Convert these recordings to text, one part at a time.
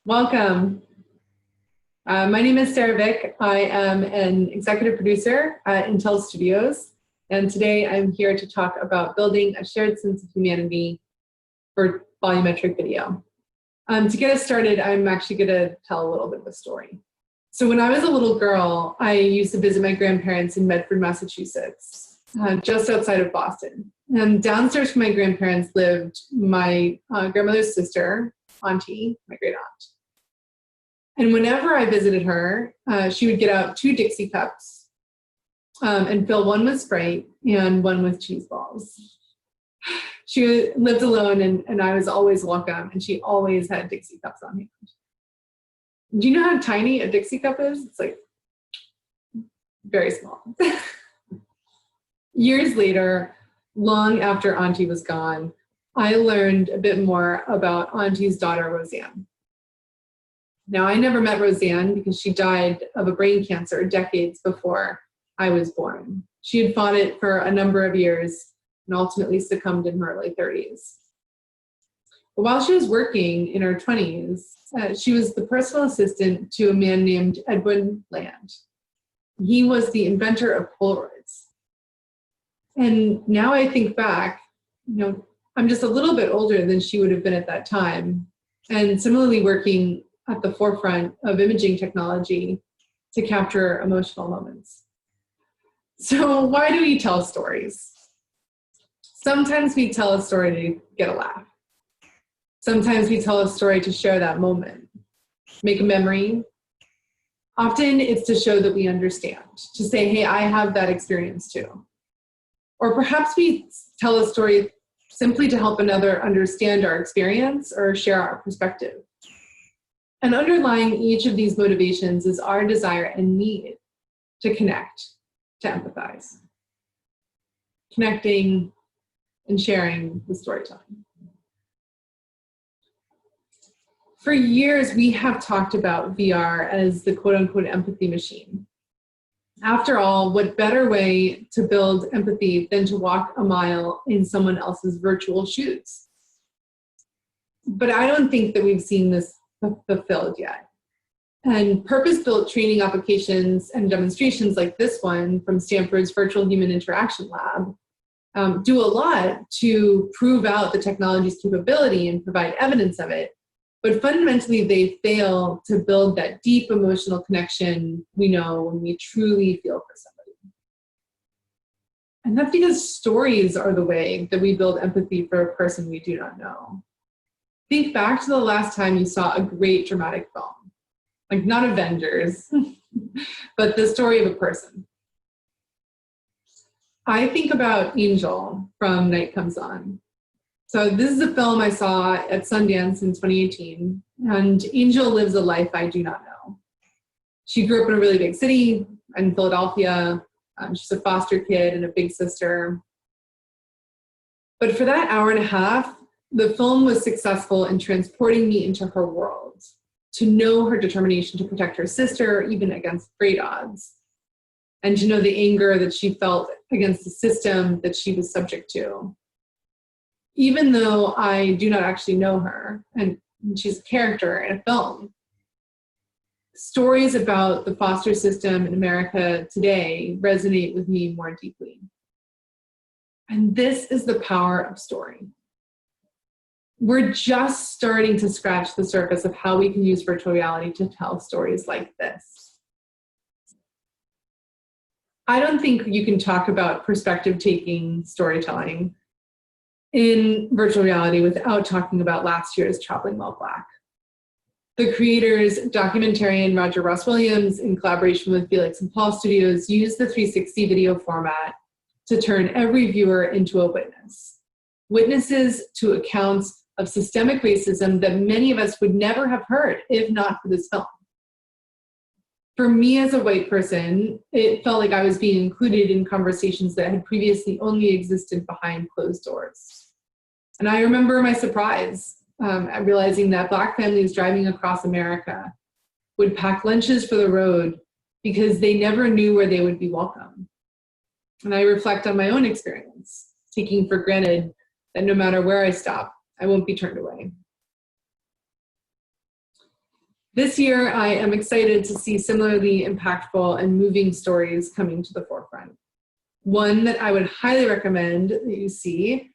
Welcome. My name is Sarah Vick. I am an executive producer at Intel Studios, and today I'm here to talk about building a shared sense of humanity for volumetric video. To get us started, I'm actually going to tell a little bit of a story. So when I was a little girl, I used to visit my grandparents in Medford, Massachusetts, just outside of Boston. And downstairs from my grandparents lived my grandmother's sister, auntie, my great aunt. And whenever I visited her, she would get out 2 Dixie cups and fill one with Sprite and one with cheese balls. She lived alone, and I was always welcome, and she always had Dixie cups on hand. Do you know how tiny a Dixie cup is? It's like very small. Years later, long after Auntie was gone, I learned a bit more about Auntie's daughter, Roseanne. Now, I never met Roseanne because she died of a brain cancer decades before I was born. She had fought it for a number of years and ultimately succumbed in her early 30s. But while she was working in her 20s, she was the personal assistant to a man named Edwin Land. He was the inventor of Polaroids. And now I think back, I'm just a little bit older than she would have been at that time, and similarly working at the forefront of imaging technology to capture emotional moments. So why do we tell stories? Sometimes we tell a story to get a laugh. Sometimes we tell a story to share that moment, make a memory. Often it's to show that we understand, to say, hey, I have that experience too. Or perhaps we tell a story simply to help another understand our experience or share our perspective. And underlying each of these motivations is our desire and need to connect, to empathize. Connecting and sharing with storytelling. For years, we have talked about VR as the quote-unquote empathy machine. After all, what better way to build empathy than to walk a mile in someone else's virtual shoes? But I don't think that we've seen this fulfilled yet. And purpose-built training applications and demonstrations like this one from Stanford's Virtual Human Interaction Lab do a lot to prove out the technology's capability and provide evidence of it. But fundamentally, they fail to build that deep emotional connection we know when we truly feel for somebody. And that's because stories are the way that we build empathy for a person we do not know. Think back to the last time you saw a great dramatic film, like not Avengers, but the story of a person. I think about Angel from Night Comes On. So this is a film I saw at Sundance in 2018, and Angel lives a life I do not know. She grew up in a really big city in Philadelphia. She's a foster kid and a big sister. But for that hour and a half, the film was successful in transporting me into her world, to know her determination to protect her sister, even against great odds, and to know the anger that she felt against the system that she was subject to. Even though I do not actually know her, and she's a character in a film, stories about the foster system in America today resonate with me more deeply. And this is the power of story. We're just starting to scratch the surface of how we can use virtual reality to tell stories like this. I don't think you can talk about perspective-taking storytelling in virtual reality without talking about last year's Traveling While Black. The creators, documentarian Roger Ross Williams, in collaboration with Felix and Paul Studios, used the 360 video format to turn every viewer into a witness. Witnesses to accounts of systemic racism that many of us would never have heard if not for this film. For me as a white person, it felt like I was being included in conversations that had previously only existed behind closed doors. And I remember my surprise at realizing that Black families driving across America would pack lunches for the road because they never knew where they would be welcome. And I reflect on my own experience, taking for granted that no matter where I stop, I won't be turned away. This year, I am excited to see similarly impactful and moving stories coming to the forefront. One that I would highly recommend that you see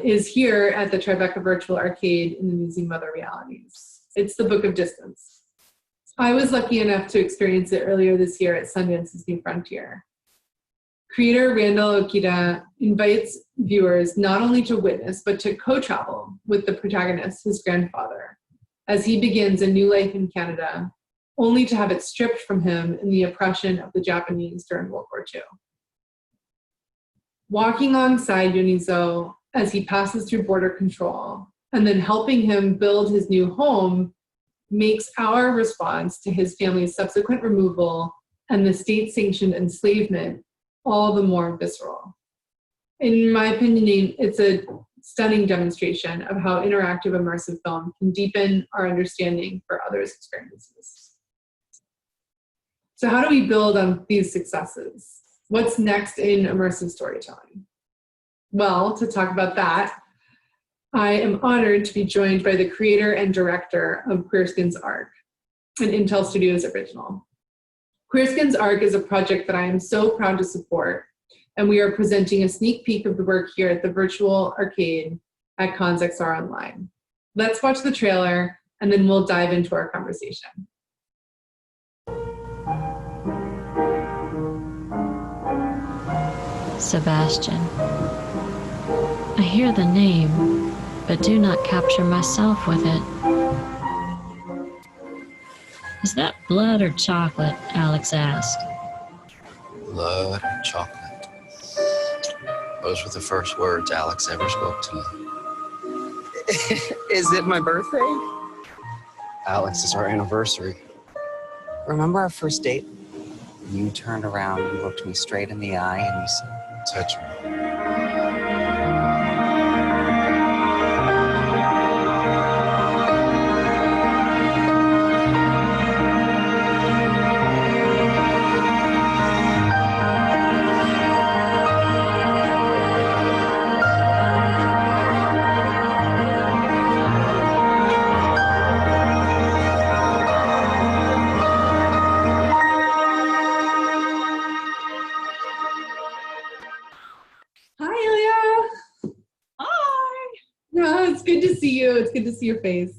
is here at the Tribeca Virtual Arcade in the Museum of Other Realities. It's the Book of Distance. I was lucky enough to experience it earlier this year at Sundance's New Frontier. Creator Randall Okita invites viewers not only to witness, but to co-travel with the protagonist, his grandfather, as he begins a new life in Canada, only to have it stripped from him in the oppression of the Japanese during World War II. Walking alongside Yonizo as he passes through border control, and then helping him build his new home, makes our response to his family's subsequent removal and the state-sanctioned enslavement all the more visceral. In my opinion, it's a stunning demonstration of how interactive immersive film can deepen our understanding for others' experiences. So how do we build on these successes? What's next in immersive storytelling? Well, to talk about that, I am honored to be joined by the creator and director of Queerskin's Arc, an Intel Studios original. Queerskin's Arc is a project that I am so proud to support, and we are presenting a sneak peek of the work here at the virtual arcade at Cons XR Online. Let's watch the trailer, and then we'll dive into our conversation. Sebastian. I hear the name, but do not capture myself with it. Is that blood or chocolate? Alex asked. Blood or chocolate. Those were the first words Alex ever spoke to me. Is it my birthday? Alex, it's our anniversary. Remember our first date? You turned around, you looked me straight in the eye, and you said, Touch me. It's good to see you. It's good to see your face.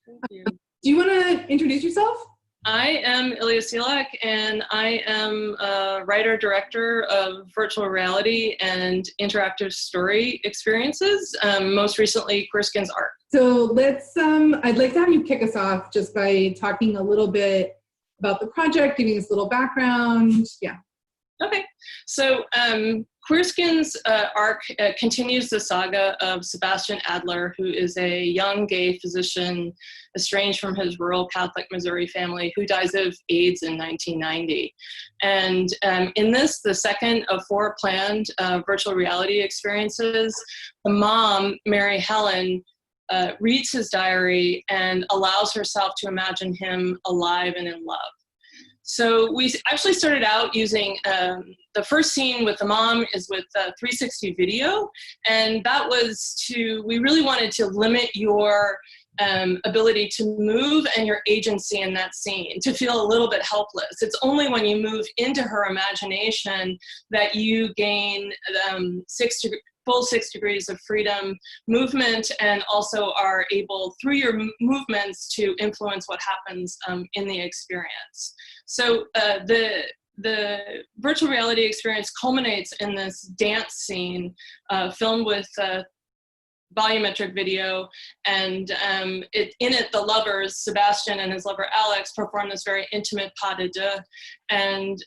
Thank you. Do you want to introduce yourself? I am Ilya Silak, and I am a writer-director of virtual reality and interactive story experiences, most recently Queerskin's Arc. So let's, I'd like to have you kick us off just by talking a little bit about the project, giving us a little background. Yeah. Okay, so Queerskin's Arc continues the saga of Sebastian Adler, who is a young gay physician estranged from his rural Catholic Missouri family who dies of AIDS in 1990. And in this, the second of 4 planned virtual reality experiences, the mom, Mary Helen, reads his diary and allows herself to imagine him alive and in love. So we actually started out using the first scene with the mom is with 360 video, and that was we really wanted to limit your ability to move and your agency in that scene, to feel a little bit helpless. It's only when you move into her imagination that you gain full 6 degrees of freedom, movement, and also are able, through your movements, to influence what happens in the experience. So the virtual reality experience culminates in this dance scene filmed with volumetric video, and in it, the lovers, Sebastian and his lover Alex, perform this very intimate pas de deux. And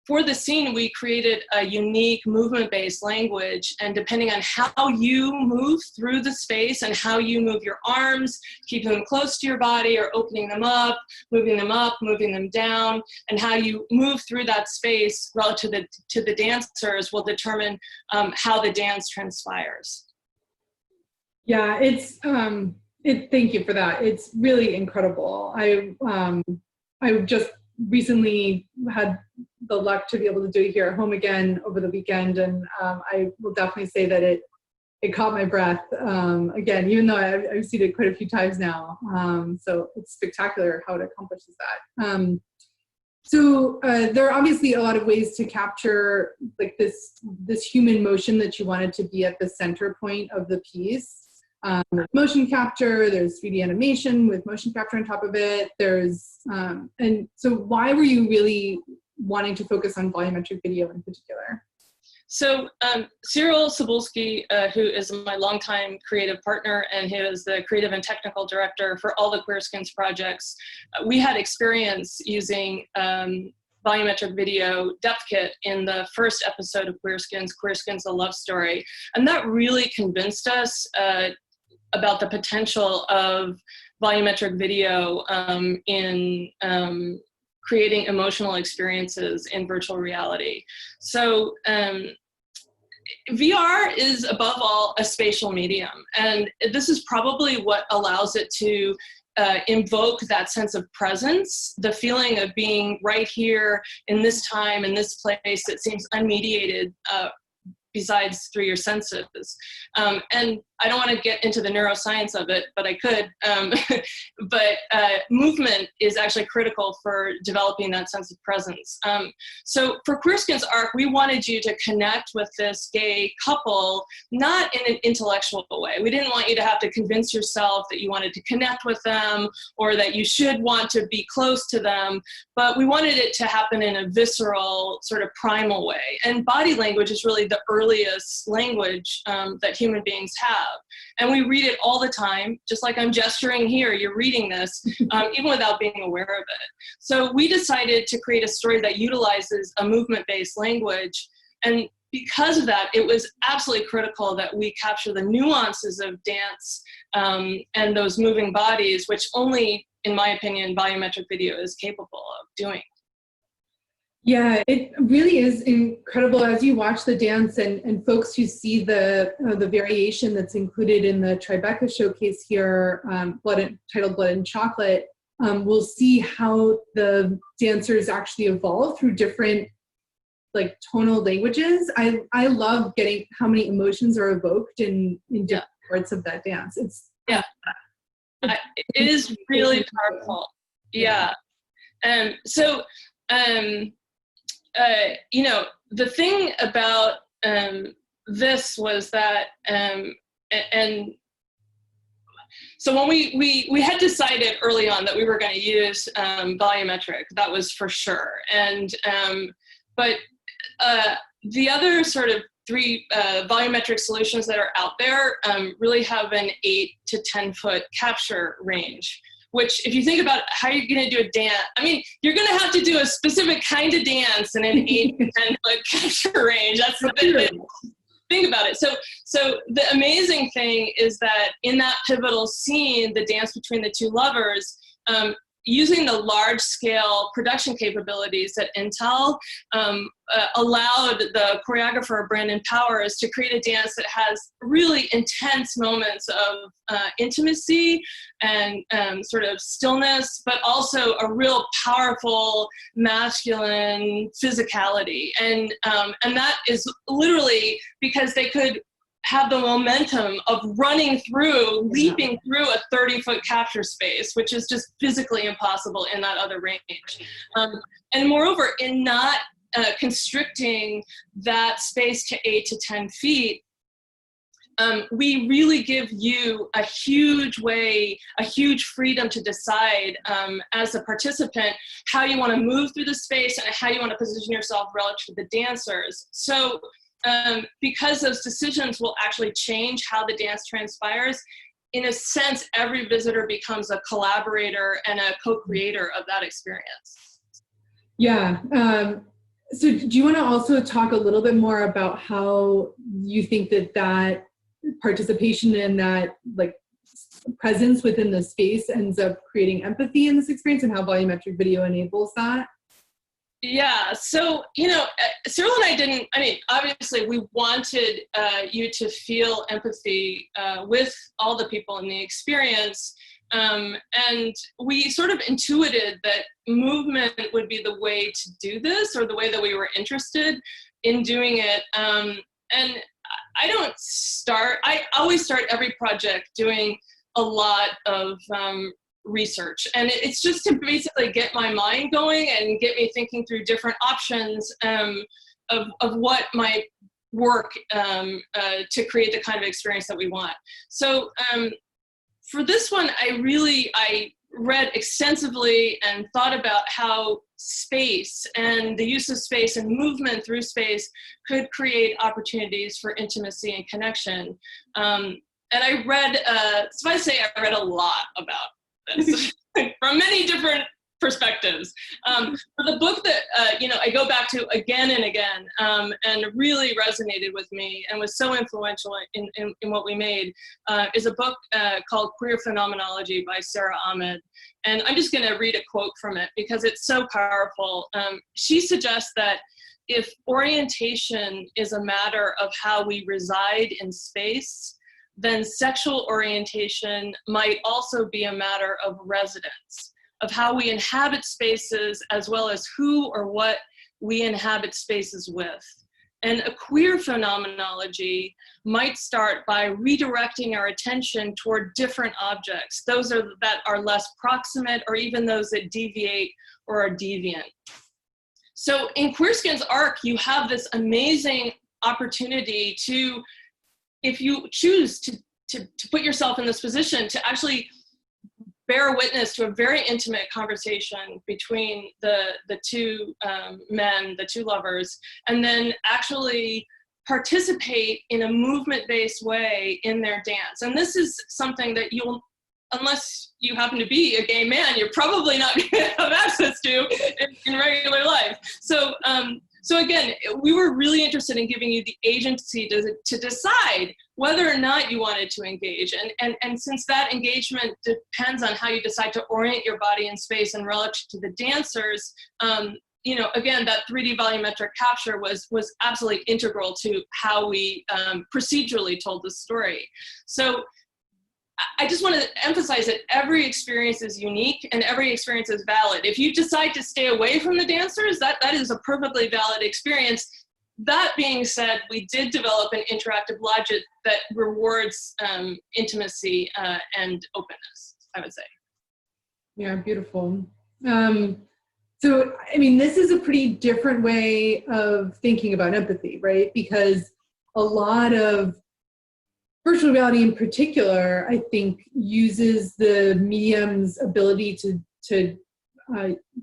for the scene, we created a unique movement-based language, and depending on how you move through the space and how you move your arms, keeping them close to your body or opening them up, moving them down, and how you move through that space relative to the dancers will determine how the dance transpires. Yeah, it's thank you for that. It's really incredible. I just recently had the luck to be able to do it here at home again over the weekend, and I will definitely say that it caught my breath. Again, even though I've seen it quite a few times now. So it's spectacular how it accomplishes that. So there are obviously a lot of ways to capture like this human motion that you wanted to be at the center point of the piece. Motion capture, there's 3D animation with motion capture on top of it. There's, and so why were you really wanting to focus on volumetric video in particular? So Cyril Cebulski, who is my longtime creative partner, and he is the creative and technical director for all the Queerskins projects, we had experience using volumetric video depth kit in the first episode of Queerskins, A Love Story. And that really convinced us about the potential of volumetric video in creating emotional experiences in virtual reality. So VR is above all a spatial medium, and this is probably what allows it to invoke that sense of presence, the feeling of being right here in this time, in this place that seems unmediated besides through your senses. And I don't want to get into the neuroscience of it, but I could. But movement is actually critical for developing that sense of presence. So for Queerskins Arc, we wanted you to connect with this gay couple, not in an intellectual way. We didn't want you to have to convince yourself that you wanted to connect with them or that you should want to be close to them, but we wanted it to happen in a visceral, sort of primal way. And body language is really the earliest language that human beings have. And we read it all the time, just like I'm gesturing here, you're reading this, even without being aware of it. So we decided to create a story that utilizes a movement-based language. And because of that, it was absolutely critical that we capture the nuances of dance and those moving bodies, which only, in my opinion, volumetric video is capable of doing. Yeah, it really is incredible as you watch the dance, and folks who see the variation that's included in the Tribeca showcase here, titled Blood and Chocolate, will see how the dancers actually evolve through different like tonal languages. I love getting how many emotions are evoked in different parts of that dance. It is really powerful. Yeah. So you know, the thing about this was that, and so when we had decided early on that we were going to use volumetric, that was for sure. And but the other sort of three volumetric solutions that are out there really have an 8 to 10 foot capture range, which if you think about how you're going to do a dance, I mean, you're going to have to do a specific kind of dance in an 8 to 10 foot capture range. That's the big thing about it. So the amazing thing is that in that pivotal scene, the dance between the two lovers, using the large-scale production capabilities that Intel allowed the choreographer, Brandon Powers, to create a dance that has really intense moments of intimacy and sort of stillness, but also a real powerful masculine physicality. And that is literally because they could have the momentum of running through, leaping through a 30-foot capture space, which is just physically impossible in that other range. And moreover, in not constricting that space to 8 to 10 feet, we really give you a huge freedom to decide as a participant how you want to move through the space and how you want to position yourself relative to the dancers. So because those decisions will actually change how the dance transpires, in a sense, every visitor becomes a collaborator and a co-creator of that experience. Yeah. So do you want to also talk a little bit more about how you think that participation and that like presence within the space ends up creating empathy in this experience, and how volumetric video enables that? Yeah, so, you know, Cyril and I mean, obviously we wanted you to feel empathy with all the people in the experience. And we sort of intuited that movement would be the way to do this, or the way that we were interested in doing it. And I always start every project doing a lot of research, and it's just to basically get my mind going and get me thinking through different options of what might work to create the kind of experience that we want. So for this one, I read extensively and thought about how space and the use of space and movement through space could create opportunities for intimacy and connection. And I read, suffice to say, I read a lot about this from many different perspectives. For the book that I go back to again and again, and really resonated with me and was so influential in what we made, is a book called Queer Phenomenology by Sarah Ahmed. And I'm just going to read a quote from it because it's so powerful. She suggests that if orientation is a matter of how we reside in space, then sexual orientation might also be a matter of residence, of how we inhabit spaces, as well as who or what we inhabit spaces with. And a queer phenomenology might start by redirecting our attention toward different objects, those that are less proximate, or even those that deviate or are deviant. So in Queerskin's arc, you have this amazing opportunity to, if you choose to put yourself in this position, to actually bear witness to a very intimate conversation between the two men, the two lovers, and then actually participate in a movement-based way in their dance. And this is something that unless you happen to be a gay man, you're probably not going to have access to in regular life. So again, we were really interested in giving you the agency to decide whether or not you wanted to engage. And since that engagement depends on how you decide to orient your body in space and relative to the dancers, again, that 3D volumetric capture was absolutely integral to how we procedurally told the story. So I just want to emphasize that every experience is unique and every experience is valid. If you decide to stay away from the dancers, that is a perfectly valid experience. That being said, we did develop an interactive logic that rewards intimacy and openness, I would say. Yeah, beautiful. So, I mean, this is a pretty different way of thinking about empathy, right? Because a lot of virtual reality in particular, I think, uses the medium's ability to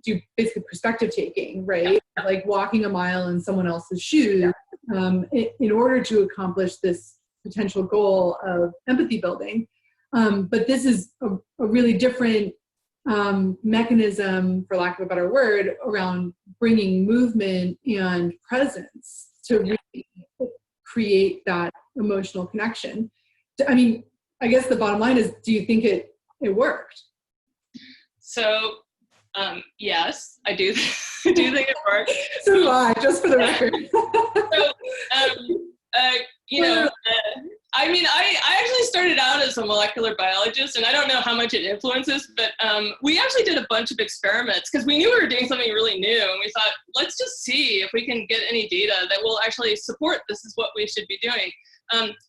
do basically perspective taking, right? Yeah. Like walking a mile in someone else's shoes, in order to accomplish this potential goal of empathy building. But this is a really different mechanism, for lack of a better word, around bringing movement and presence to really create that emotional connection. I mean, I guess the bottom line is, do you think it worked? So, yes, I do. I do think it worked. So do I, just for the record. I mean, I actually started out as a molecular biologist, and I don't know how much it influences, but we actually did a bunch of experiments because we knew we were doing something really new, and we thought, let's just see if we can get any data that will actually support this is what we should be doing.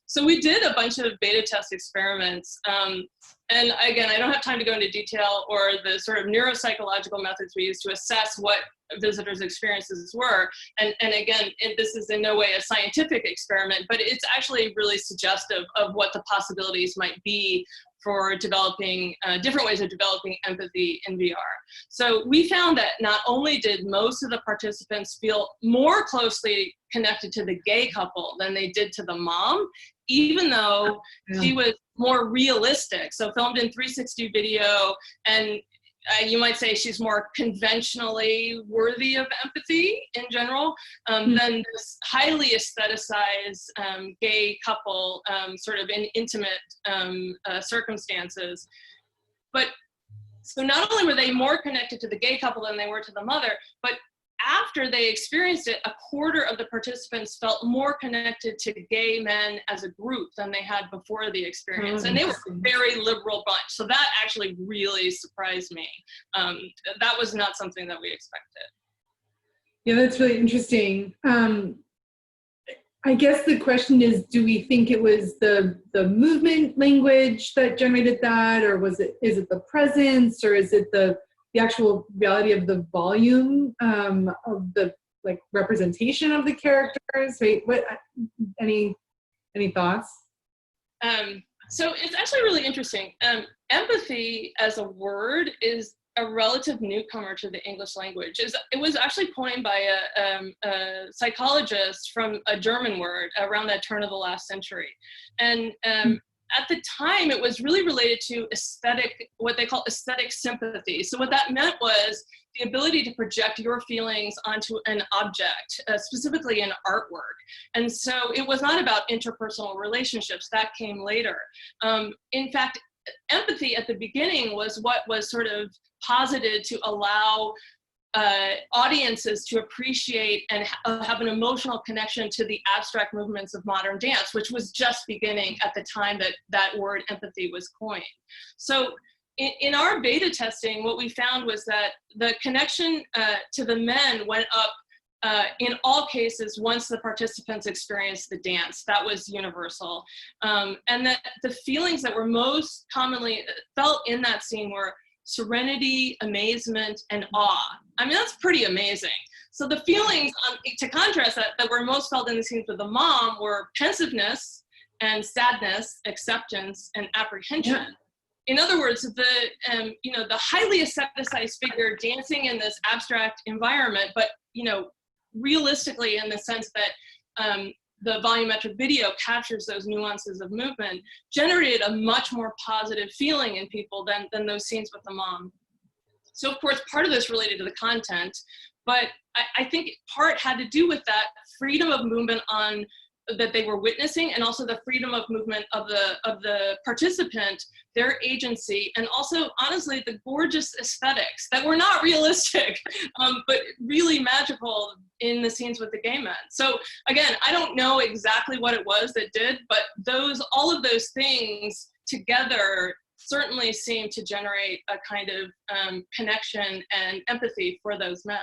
So we did a bunch of beta test experiments. And again, I don't have time to go into detail or the sort of neuropsychological methods we used to assess what visitors' experiences were. And again, this is in no way a scientific experiment, but it's actually really suggestive of what the possibilities might be for developing different ways of developing empathy in VR. So we found that not only did most of the participants feel more closely connected to the gay couple than they did to the mom, even though she was more realistic, so filmed in 360 video, and you might say she's more conventionally worthy of empathy in general than this highly aestheticized gay couple sort of in intimate circumstances. But so not only were they more connected to the gay couple than they were to the mother, but after they experienced it, a quarter of the participants felt more connected to gay men as a group than they had before the experience. And they were a very liberal bunch. So that actually really surprised me. That was not something that we expected. Yeah, that's really interesting. I guess the question is, do we think it was the movement language that generated that, or is it the presence, or is it the actual reality of the volume of the like representation of the characters? Wait, what? Any thoughts? So it's actually really interesting. Empathy as a word is a relative newcomer to the English language. It was actually coined by a psychologist from a German word around the turn of the last century. And at the time, it was really related to aesthetic, what they call aesthetic sympathy. So what that meant was the ability to project your feelings onto an object, specifically an artwork. And so it was not about interpersonal relationships. That came later. In fact, empathy at the beginning was what was sort of posited to allow audiences to appreciate and have an emotional connection to the abstract movements of modern dance, which was just beginning at the time that that word empathy was coined. So in our beta testing, what we found was that the connection to the men went up in all cases once the participants experienced the dance. That was universal. And that the feelings that were most commonly felt in that scene were serenity, amazement, and awe. I mean, that's pretty amazing. So the feelings, to contrast that were most felt in the scenes with the mom were pensiveness and sadness, acceptance, and apprehension. Yeah. In other words, the highly aestheticized figure dancing in this abstract environment, but realistically in the sense that the volumetric video captures those nuances of movement, generated a much more positive feeling in people than those scenes with the mom. So of course, part of this related to the content, but I think part had to do with that freedom of movement that they were witnessing, and also the freedom of movement of the participant, their agency, and also honestly the gorgeous aesthetics that were not realistic, but really magical in the scenes with the gay men. So again, I don't know exactly what it was that did, but all of those things together certainly seem to generate a kind of connection and empathy for those men.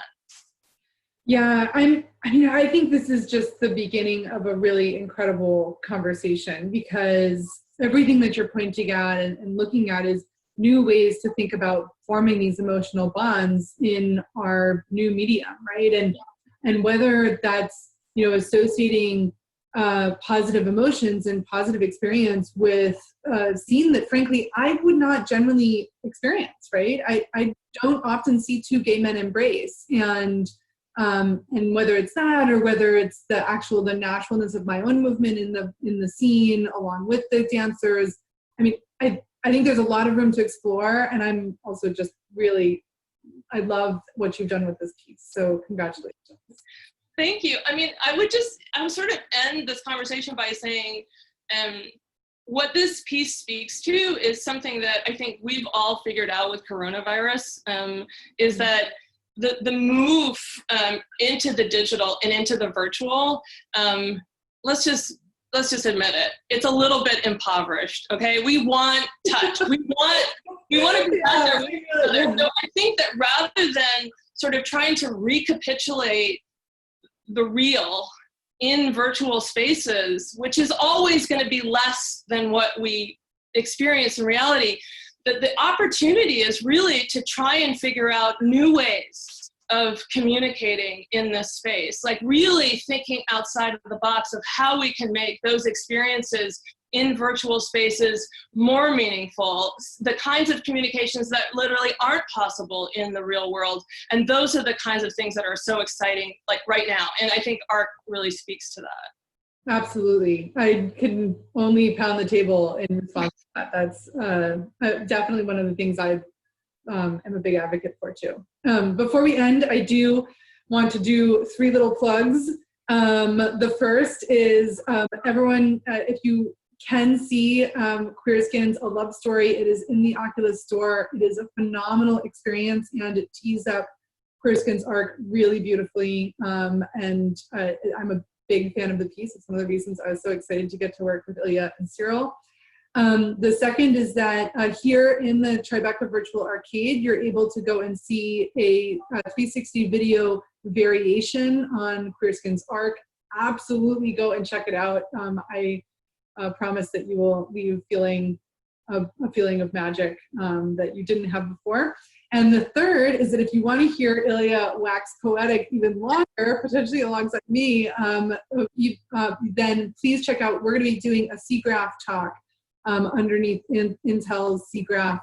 Yeah, I think this is just the beginning of a really incredible conversation, because everything that you're pointing at and looking at is new ways to think about forming these emotional bonds in our new medium, right? And whether that's, associating positive emotions and positive experience with a scene that frankly I would not generally experience, right? I don't often see two gay men embrace, and whether it's that, or whether it's the naturalness of my own movement in the scene along with the dancers. I mean, I think there's a lot of room to explore, and I'm also just really, I love what you've done with this piece. So congratulations. Thank you. I mean, I would sort of end this conversation by saying, what this piece speaks to is something that I think we've all figured out with coronavirus, is that the move into the digital and into the virtual, let's just admit it, it's a little bit impoverished. Okay, we want touch. we want to be out there with each other. So I think that rather than sort of trying to recapitulate the real in virtual spaces, which is always going to be less than what we experience in reality, the opportunity is really to try and figure out new ways of communicating in this space, like really thinking outside of the box of how we can make those experiences in virtual spaces more meaningful, the kinds of communications that literally aren't possible in the real world. And those are the kinds of things that are so exciting, like right now. And I think art really speaks to that. Absolutely. I can only pound the table in response to that. That's definitely one of the things I am a big advocate for too. Before we end, I do want to do 3 little plugs. The first is everyone, if you can see Queer Skins, A Love Story, it is in the Oculus store. It is a phenomenal experience, and it tees up Queer Skins' arc really beautifully. And I'm a big fan of the piece. It's one of the reasons I was so excited to get to work with Ilya and Cyril. The second is that here in the Tribeca Virtual Arcade, you're able to go and see a 360 video variation on Queer Skins' arc. absolutely go and check it out. I promise that you will leave feeling a feeling of magic that you didn't have before. And the third is that if you want to hear Ilya wax poetic even longer, potentially alongside me, then please check out, we're going to be doing a SIGGRAPH talk underneath Intel's SIGGRAPH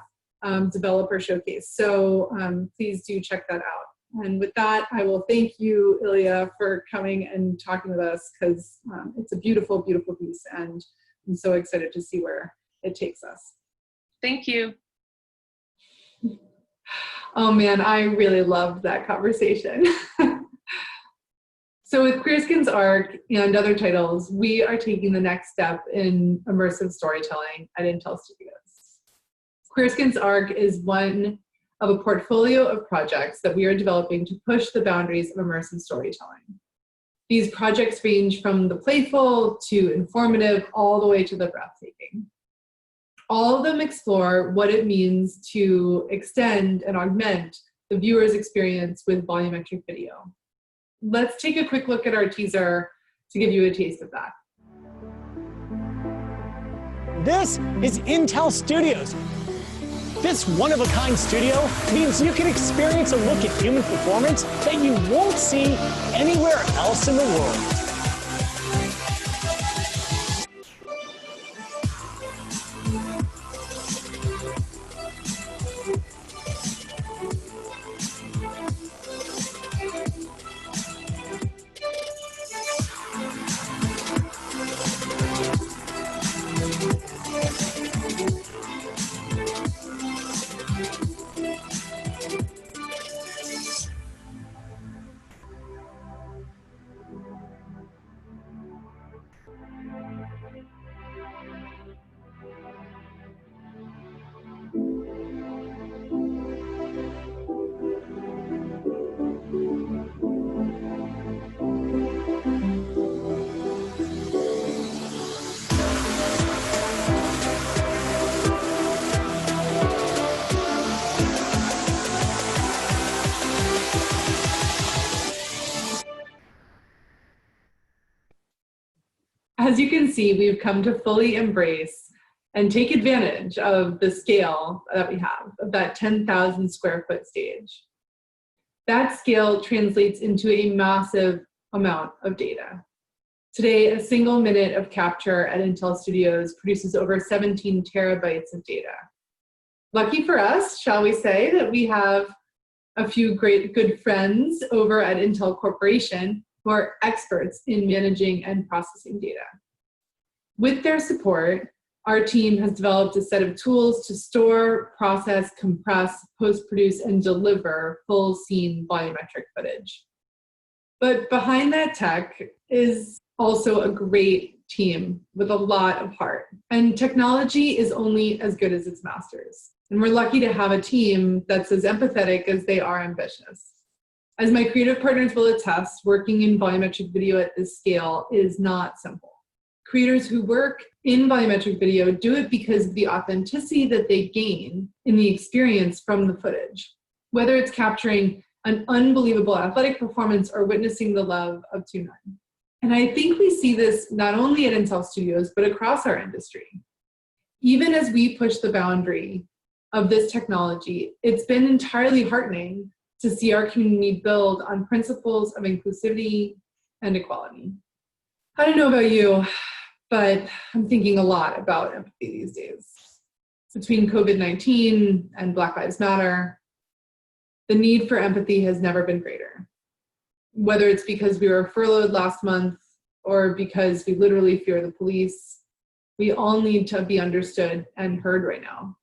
developer showcase. So please do check that out. And with that, I will thank you, Ilya, for coming and talking with us, because it's a beautiful, beautiful piece, and I'm so excited to see where it takes us. Thank you. Oh man, I really loved that conversation. So with Queerskin's Arc and other titles, we are taking the next step in immersive storytelling at Intel Studios. Queerskin's Arc is one of a portfolio of projects that we are developing to push the boundaries of immersive storytelling. These projects range from the playful to informative, all the way to the breathtaking. All of them explore what it means to extend and augment the viewer's experience with volumetric video. Let's take a quick look at our teaser to give you a taste of that. This is Intel Studios. This one-of-a-kind studio means you can experience a look at human performance that you won't see anywhere else in the world. As you can see, we've come to fully embrace and take advantage of the scale that we have, of that 10,000 square foot stage. That scale translates into a massive amount of data. Today, a single minute of capture at Intel Studios produces over 17 terabytes of data. Lucky for us, shall we say, that we have a few good friends over at Intel Corporation who are experts in managing and processing data. With their support, our team has developed a set of tools to store, process, compress, post-produce, and deliver full scene volumetric footage. But behind that tech is also a great team with a lot of heart. And technology is only as good as its masters. And we're lucky to have a team that's as empathetic as they are ambitious. As my creative partners will attest, working in volumetric video at this scale is not simple. Creators who work in volumetric video do it because of the authenticity that they gain in the experience from the footage, whether it's capturing an unbelievable athletic performance or witnessing the love of two men. And I think we see this not only at Intel Studios, but across our industry. Even as we push the boundary of this technology, it's been entirely heartening to see our community build on principles of inclusivity and equality. I don't know about you, but I'm thinking a lot about empathy these days. Between COVID-19 and Black Lives Matter, the need for empathy has never been greater. Whether it's because we were furloughed last month or because we literally fear the police, we all need to be understood and heard right now.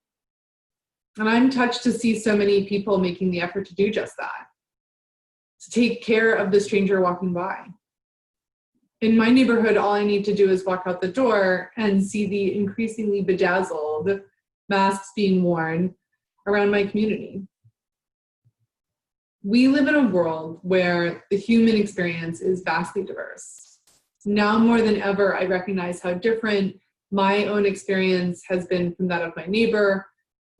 And I'm touched to see so many people making the effort to do just that, to take care of the stranger walking by. In my neighborhood, all I need to do is walk out the door and see the increasingly bedazzled masks being worn around my community. We live in a world where the human experience is vastly diverse. Now more than ever, I recognize how different my own experience has been from that of my neighbor,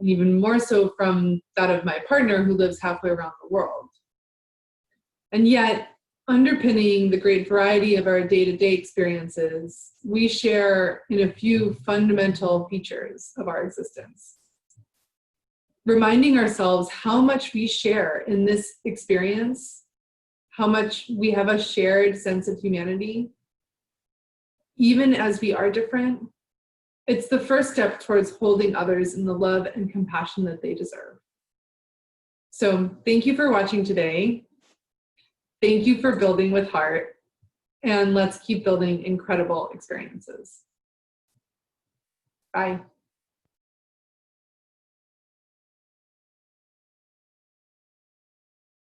and even more so from that of my partner who lives halfway around the world. And yet, underpinning the great variety of our day-to-day experiences, we share in a few fundamental features of our existence. Reminding ourselves how much we share in this experience, how much we have a shared sense of humanity, even as we are different, it's the first step towards holding others in the love and compassion that they deserve. So thank you for watching today. Thank you for building with heart, and let's keep building incredible experiences. Bye.